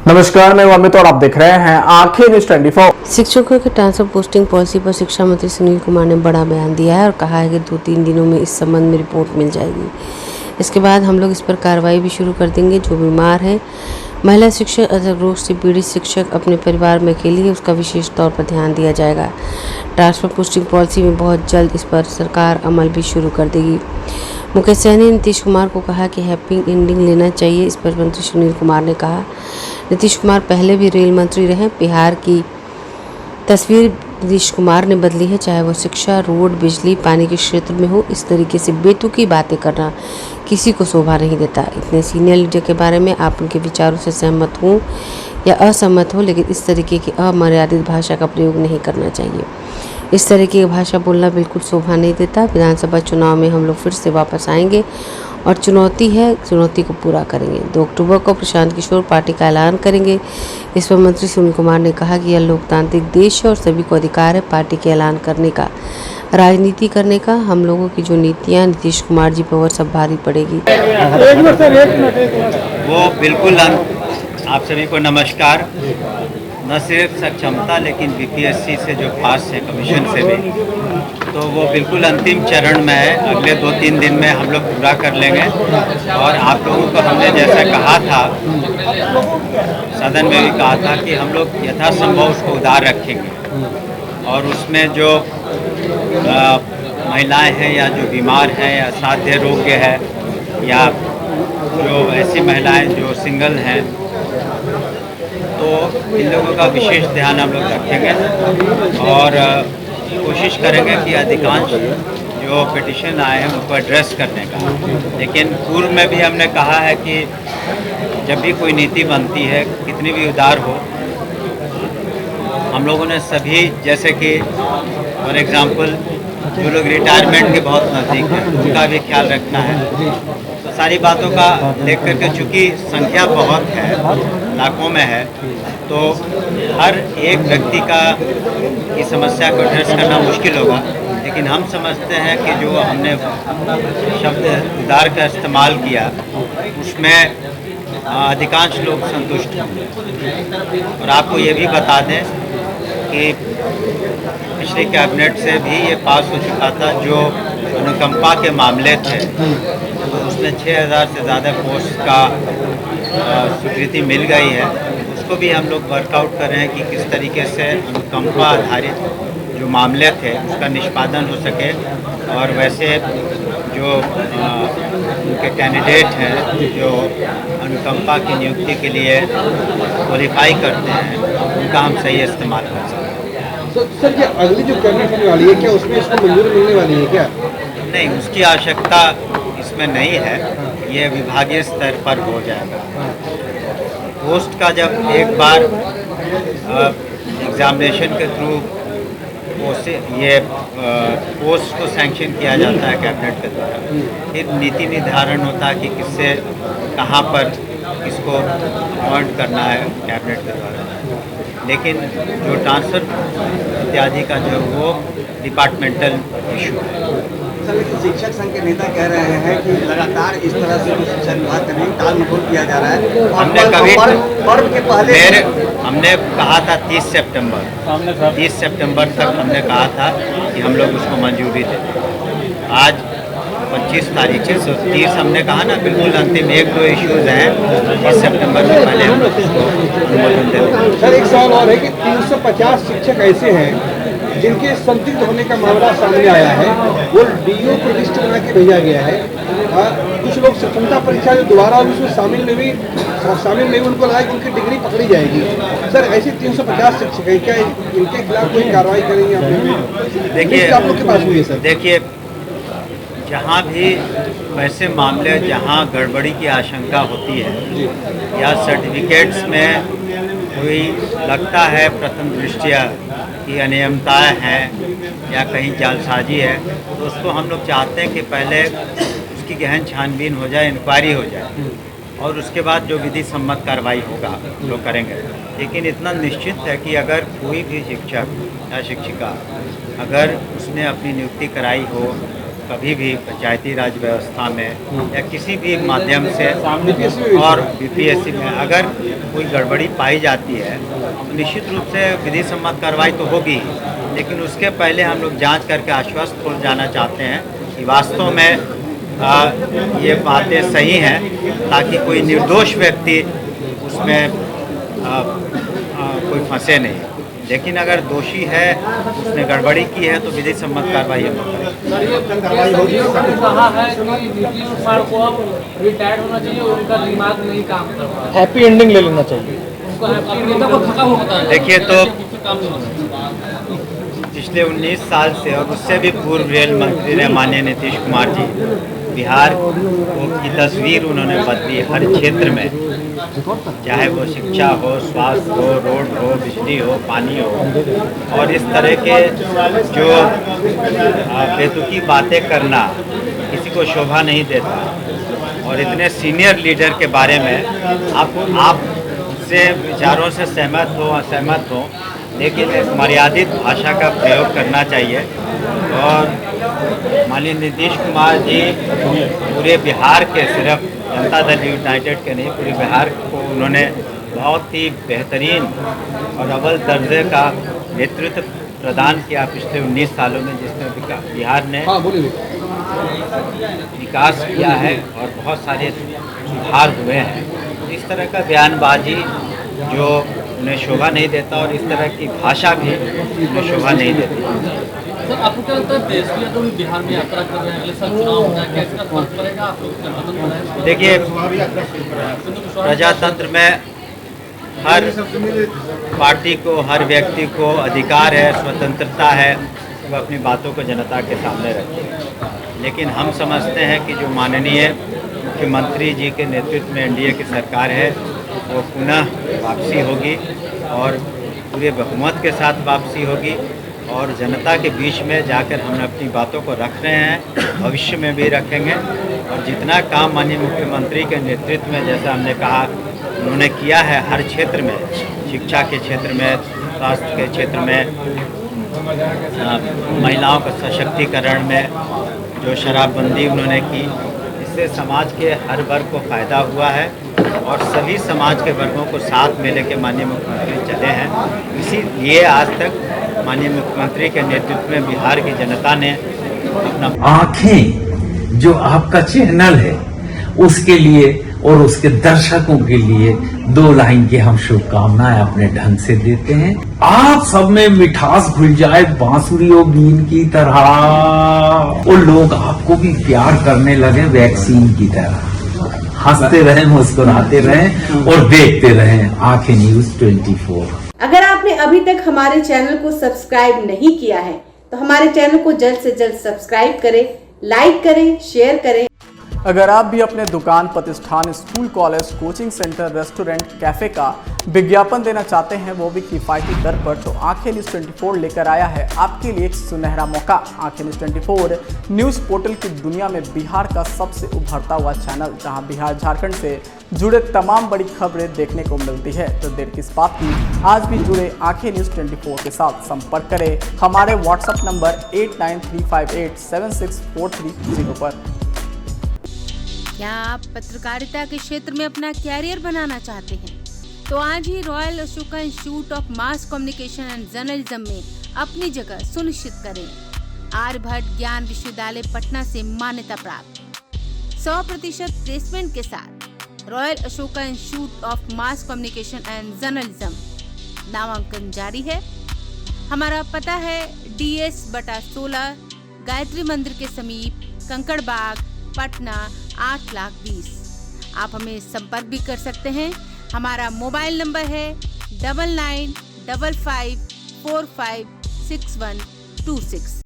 नमस्कार, मैं अमित और आप देख रहे हैं आंखें न्यूज 24। शिक्षकों के ट्रांसफर पोस्टिंग पॉलिसी पर शिक्षा मंत्री सुनील कुमार ने बड़ा बयान दिया है और कहा है कि 2-3 दिनों में इस संबंध में रिपोर्ट मिल जाएगी। इसके बाद हम लोग इस पर कार्रवाई भी शुरू कर देंगे। जो बीमार है, महिला शिक्षक, अधर रोग से पीड़ित शिक्षक अपने परिवार में अकेली है, उसका विशेष तौर पर ध्यान दिया जाएगा। ट्रांसफर पोस्टिंग पॉलिसी में बहुत जल्द इस पर सरकार अमल भी शुरू कर देगी। मुकेश सहनी ने नीतीश कुमार को कहा कि हैप्पी एंडिंग लेना चाहिए। इस पर मंत्री सुनील कुमार ने कहा, नीतीश कुमार पहले भी रेल मंत्री रहे। बिहार की तस्वीर नीतीश कुमार ने बदली है, चाहे वो शिक्षा, रोड, बिजली, पानी के क्षेत्र में हो। इस तरीके से बेतुकी बातें करना किसी को शोभा नहीं देता। इतने सीनियर लीडर के बारे में आप उनके विचारों से सहमत हों या असहमत हो, लेकिन इस तरीके की अमर्यादित भाषा का प्रयोग नहीं करना चाहिए। इस तरीके की भाषा बोलना बिल्कुल शोभा नहीं देता। विधानसभा चुनाव में हम लोग फिर से वापस आएंगे और चुनौती है, चुनौती को पूरा करेंगे। 2 अक्टूबर को प्रशांत किशोर पार्टी का ऐलान करेंगे। इस पर मंत्री सुनील कुमार ने कहा कि यह लोकतांत्रिक देश है और सभी को अधिकार है पार्टी के ऐलान करने का, राजनीति करने का। हम लोगों की जो नीतियाँ नीतीश कुमार जी पर वो सब भारी पड़ेगी। वो बिल्कुल आप सभी को नमस्कार। न सिर्फ सक्षमता लेकिन बीपीएससी से जो पास है कमीशन से भी, तो वो बिल्कुल अंतिम चरण में है। अगले 2-3 दिन में हम लोग पूरा कर लेंगे और आप लोगों को हमने जैसा कहा था, सदन में भी कहा था कि हम लोग यथासंभव उसको उदार रखेंगे और उसमें जो महिलाएं हैं या जो बीमार हैं या साध्य रोग्य है या जो ऐसी महिलाएं जो सिंगल हैं, तो इन लोगों का विशेष ध्यान हम लोग रखेंगे और कोशिश करेंगे कि अधिकांश जो पिटिशन आए हैं उनको एड्रेस करने का। लेकिन पूर्व में भी हमने कहा है कि जब भी कोई नीति बनती है, कितनी भी उदार हो, हम लोगों ने सभी, जैसे कि फॉर एग्ज़ाम्पल जो लोग रिटायरमेंट के बहुत नज़दीक हैं उनका भी ख्याल रखना है। तो सारी बातों का देख करके, चूँकि संख्या बहुत है, लाखों में है, तो हर एक व्यक्ति की समस्या को एड्रेस करना मुश्किल होगा। लेकिन हम समझते हैं कि जो हमने शब्द उदार का इस्तेमाल किया उसमें अधिकांश लोग संतुष्ट हैं। और आपको ये भी बता दें कि पिछले कैबिनेट से भी ये पास हो चुका था। जो अनुकंपा के मामले थे, तो उसमें 6000 से ज़्यादा पोस्ट का स्वीकृति मिल गई है। उसको भी हम लोग वर्कआउट कर रहे हैं कि किस तरीके से अनुकंपा आधारित जो मामले थे उसका निष्पादन हो सके। और वैसे जो उनके कैंडिडेट हैं जो अनुकंपा की नियुक्ति के लिए क्वालिफाई करते हैं, उनका हम सही इस्तेमाल कर सकें। तो सर, ये अगली जो कैबिनेट होने वाली है, क्या उसमें इसको मंजूरी मिलने वाली है क्या? नहीं, उसकी आवश्यकता इसमें नहीं है। ये विभागीय स्तर पर हो जाएगा। पोस्ट का जब एक बार एग्जामिनेशन के थ्रू ये पोस्ट को सैंक्शन किया जाता है कैबिनेट के द्वारा, फिर नीति निर्धारण होता है कि किससे कहाँ पर किसको अपॉइंट करना है कैबिनेट के द्वारा। लेकिन जो ट्रांसफ़र इत्यादि का जो वो डिपार्टमेंटल इशू है। सर, शिक्षक संघ के नेता कह रहे हैं कि लगातार इस तरह से शिक्षा विभाग का नहीं टाल मटोल किया जा रहा है। हमने कभी पर्व के पहले हमने कहा था 30 सितंबर तक हमने कहा था कि हम लोग उसको मंजूरी दें। आज 25 तारीख है, तो 30 हमने कहा ना, बिल्कुल अंतिम 1-2 इश्यूज़ हैं। 30 सितंबर से पहले हम लोग उसको अनुमोदन दें। सर, एक सवाल और है कि 350 शिक्षक ऐसे हैं जिनके संदिग्ध होने का मामला सामने आया है, वो डीओ को लिस्ट बना के भेजा गया है। कुछ लोग सक्षमता परीक्षा जो दोबारा उसमें शामिल नहीं, उनको लगा कि उनकी डिग्री पकड़ी जाएगी। सर, ऐसे 350 शिक्षक हैं, क्या इनके खिलाफ कोई कार्रवाई करेंगे आप? देखिए, आप लोग के पास हुई है सर? देखिए, जहाँ भी वैसे मामले जहाँ गड़बड़ी की आशंका होती है या सर्टिफिकेट्स में कोई लगता है प्रथम दृष्टया कि अनियमितताएँ हैं या कहीं जालसाजी है, तो उसको हम लोग चाहते हैं कि पहले उसकी गहन छानबीन हो जाए, इंक्वायरी हो जाए और उसके बाद जो विधि सम्मत कार्रवाई होगा वो करेंगे। लेकिन इतना निश्चित है कि अगर कोई भी शिक्षक या शिक्षिका अगर उसने अपनी नियुक्ति कराई हो कभी भी पंचायती राज व्यवस्था में या किसी भी माध्यम से और बीपीएससी में अगर कोई गड़बड़ी पाई जाती है तो निश्चित रूप से विधि सम्मत कार्रवाई तो होगी, लेकिन उसके पहले हम लोग जांच करके आश्वस्त हो जाना चाहते हैं कि वास्तव में ये बातें सही हैं, ताकि कोई निर्दोष व्यक्ति उसमें कोई फंसे नहीं। लेकिन अगर दोषी है, उसने गड़बड़ी की है, तो विधि सम्मत कार्रवाई हम लोग करें। कहा है कि नीतीश कुमार को अब रिटायर्ड होना चाहिए, उनका दिमाग नहीं काम कर रहा है, हैप्पी एंडिंग ले लेना चाहिए। उनको अपने नेता को थका हुआ है। देखिए, तो पिछले 19 साल से और उससे भी पूर्व रेल मंत्री रहे माननीय नीतीश कुमार जी, बिहार की तस्वीर उन्होंने बदली हर क्षेत्र में, चाहे वो शिक्षा हो, स्वास्थ्य हो, रोड हो, बिजली हो, पानी हो। और इस तरह के जो बेतुकी बातें करना किसी को शोभा नहीं देता। और इतने सीनियर लीडर के बारे में आप से विचारों से सहमत हो असहमत हो, लेकिन एक मर्यादित भाषा का प्रयोग करना चाहिए। और माननीय नीतीश कुमार जी पूरे बिहार के, सिर्फ जनता दल यूनाइटेड के नहीं, पूरे बिहार को उन्होंने बहुत ही बेहतरीन और अव्वल दर्जे का नेतृत्व प्रदान किया पिछले 19 सालों में, जिसमें बिहार ने विकास किया है और बहुत सारे सुधार हुए हैं। इस तरह का बयानबाजी जो उन्हें शोभा नहीं देता और इस तरह की भाषा भी उन्हें शोभा नहीं देती। सर, आपको क्या लगता है, देश की तो बिहार में यात्रा कर रहे हैं, अगले साल चुनाव होना है, क्या इसका फर्क पड़ेगा आप लोग गठबंधन बनाए? देखिए, प्रजातंत्र में हर पार्टी को, हर व्यक्ति को अधिकार है, स्वतंत्रता है, वो अपनी बातों को जनता के सामने रखे। लेकिन हम समझते हैं कि जो माननीय मुख्यमंत्री जी के नेतृत्व में एनडीए की सरकार है, वो पुनः वापसी होगी और पूरे बहुमत के साथ वापसी होगी। और जनता के बीच में जाकर हम अपनी बातों को रख रहे हैं, भविष्य में भी रखेंगे। और जितना काम माननीय मुख्यमंत्री के नेतृत्व में, जैसा हमने कहा, उन्होंने किया है हर क्षेत्र में, शिक्षा के क्षेत्र में, स्वास्थ्य के क्षेत्र में, महिलाओं के सशक्तिकरण में, जो शराबबंदी उन्होंने की, इससे समाज के हर वर्ग को फ़ायदा हुआ है और सभी समाज के वर्गों को साथ में लेकर माननीय मुख्यमंत्री चले हैं। इसीलिए आज तक माननीय मुख्यमंत्री के नेतृत्व में बिहार की जनता ने अपना आँखें जो आपका चैनल है उसके लिए और उसके दर्शकों के लिए 2 लाइन की हम शुभकामनाएं अपने ढंग से देते हैं। आप सब में मिठास घुल जाए बांसुरी और बीन की तरह, और लोग आपको भी प्यार करने लगे वैक्सीन की तरह। हंसते रहें, मुस्कुराते रहें और देखते रहें आंखें न्यूज़ 24। अगर आपने अभी तक हमारे चैनल को सब्सक्राइब नहीं किया है तो हमारे चैनल को जल्द से जल्द सब्सक्राइब करें, लाइक करें, शेयर करें। अगर आप भी अपने दुकान, प्रतिष्ठान, school, college, coaching centre, restaurant, cafe का विज्ञापन देना चाहते हैं, वो भी किफ़ायती दर पर, तो आंखें न्यूज़ 24 लेकर आया है आपके लिए एक सुनहरा मौका। आंखें न्यूज़ 24 न्यूज़ पोर्टल की दुनिया में बिहार का सबसे उभरता हुआ चैनल, जहां बिहार झारखंड से जुड़े तमाम बड़ी खबरें देखने को मिलती है। तो देर किस बात की, आज भी जुड़े आंखें न्यूज़ 24 के साथ। संपर्क करें हमारे व्हाट्सएप नंबर 8935876430 पर। क्या आप पत्रकारिता के क्षेत्र में अपना कैरियर बनाना चाहते हैं? तो आज ही royal Ashoka institute of mass communication and journalism में अपनी जगह सुनिश्चित करें। आर्यभट्ट ज्ञान विश्वविद्यालय पटना से मान्यता प्राप्त 100% प्लेसमेंट के साथ royal Ashoka institute of mass communication and journalism नामांकन जारी है। हमारा पता है DS/16 गायत्री मंदिर के समीप, कंकड़ बाग, पटना 8,20,000। आप हमें संपर्क भी कर सकते हैं। हमारा मोबाइल नंबर है 9955456126।